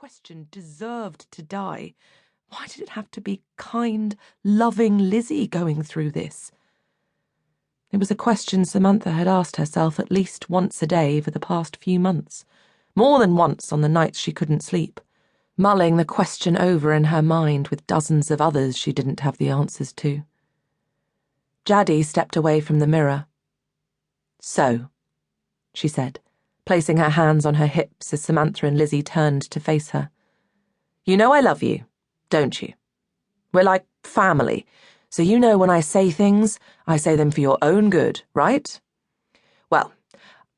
question deserved to die. Why did it have to be kind, loving Lizzie going through this? It was a question Samantha had asked herself at least once a day for the past few months, more than once on the nights she couldn't sleep, mulling the question over in her mind with dozens of others she didn't have the answers to. Jaddi stepped away from the mirror. "So," she said, placing her hands on her hips as Samantha and Lizzie turned to face her. "You know I love you, don't you? We're like family, so you know when I say things, I say them for your own good, right? Well,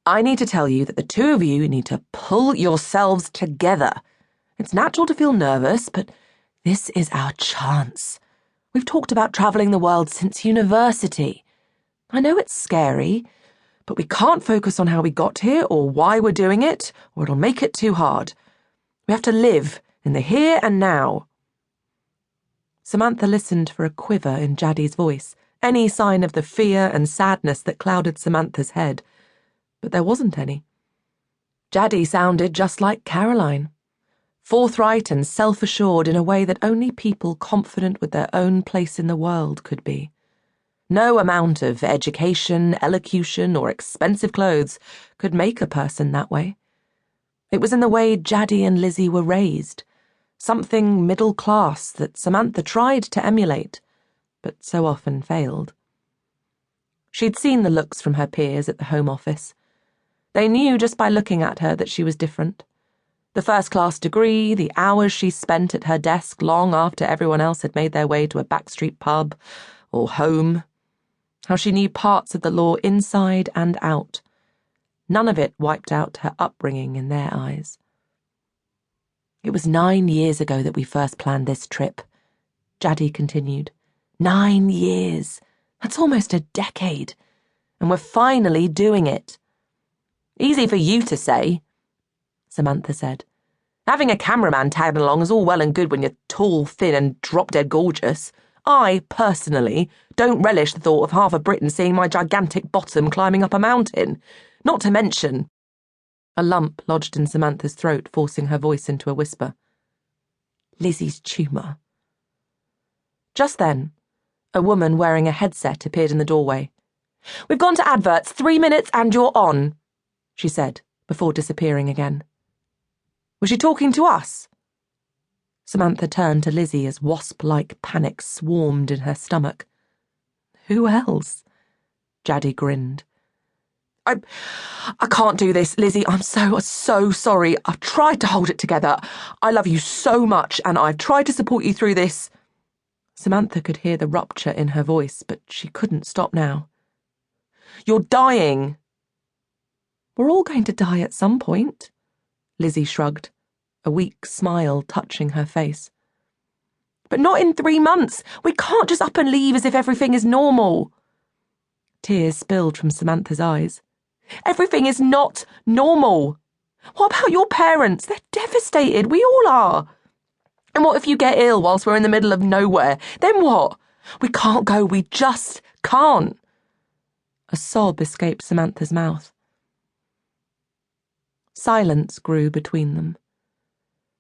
I need to tell you that the two of you need to pull yourselves together. It's natural to feel nervous, but this is our chance. We've talked about traveling the world since university. I know it's scary, but we can't focus on how we got here or why we're doing it, or it'll make it too hard. We have to live in the here and now." Samantha listened for a quiver in Jaddi's voice, any sign of the fear and sadness that clouded Samantha's head. But there wasn't any. Jaddi sounded just like Caroline, forthright and self-assured in a way that only people confident with their own place in the world could be. No amount of education, elocution, or expensive clothes could make a person that way. It was in the way Jaddi and Lizzie were raised, something middle class that Samantha tried to emulate, but so often failed. She'd seen the looks from her peers at the Home Office. They knew just by looking at her that she was different. The first-class degree, the hours she spent at her desk long after everyone else had made their way to a backstreet pub or home. How she knew parts of the law inside and out. None of it wiped out her upbringing in their eyes. "It was 9 years ago that we first planned this trip," Jaddi continued. 9 years. That's almost a decade. And we're finally doing it. "Easy for you to say," Samantha said. "Having a cameraman tagging along is all well and good when you're tall, thin, and drop-dead gorgeous. I, personally, don't relish the thought of half of Britain seeing my gigantic bottom climbing up a mountain. Not to mention—" A lump lodged in Samantha's throat, forcing her voice into a whisper. "Lizzie's tumour." Just then, a woman wearing a headset appeared in the doorway. "We've gone to adverts. 3 minutes and you're on," she said, before disappearing again. "Was she talking to us?" Samantha turned to Lizzie as wasp-like panic swarmed in her stomach. "Who else?" Jaddi grinned. I can't do this, Lizzie. I'm so sorry. I've tried to hold it together. I love you so much, and I've tried to support you through this." Samantha could hear the rupture in her voice, but she couldn't stop now. "You're dying." "We're all going to die at some point," Lizzie shrugged, a weak smile touching her face. "But not in 3 months. We can't just up and leave as if everything is normal." Tears spilled from Samantha's eyes. "Everything is not normal. What about your parents? They're devastated. We all are. And what if you get ill whilst we're in the middle of nowhere? Then what? We can't go. We just can't." A sob escaped Samantha's mouth. Silence grew between them.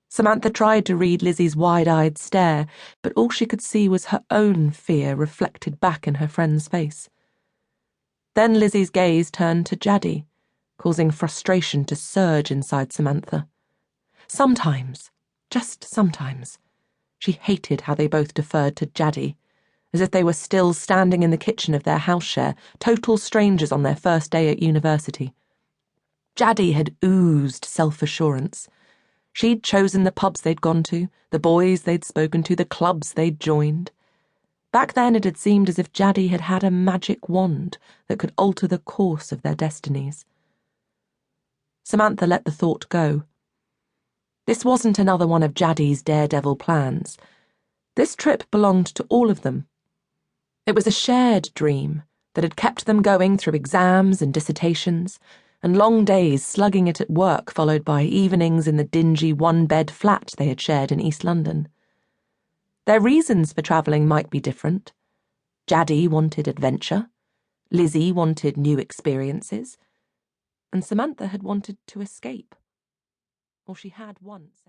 Samantha tried to read Lizzie's wide-eyed stare, but all she could see was her own fear reflected back in her friend's face. Then Lizzie's gaze turned to Jaddi, causing frustration to surge inside Samantha. Sometimes, just sometimes, she hated how they both deferred to Jaddi, as if they were still standing in the kitchen of their house share, total strangers on their first day at university. Jaddi had oozed self-assurance. She'd chosen the pubs they'd gone to, the boys they'd spoken to, the clubs they'd joined. Back then it had seemed as if Jaddi had had a magic wand that could alter the course of their destinies. Samantha let the thought go. This wasn't another one of Jaddi's daredevil plans. This trip belonged to all of them. It was a shared dream that had kept them going through exams and dissertations, and long days slugging it at work followed by evenings in the dingy one-bed flat they had shared in East London. Their reasons for travelling might be different. Jaddi wanted adventure, Lizzie wanted new experiences, and Samantha had wanted to escape. Or she had once.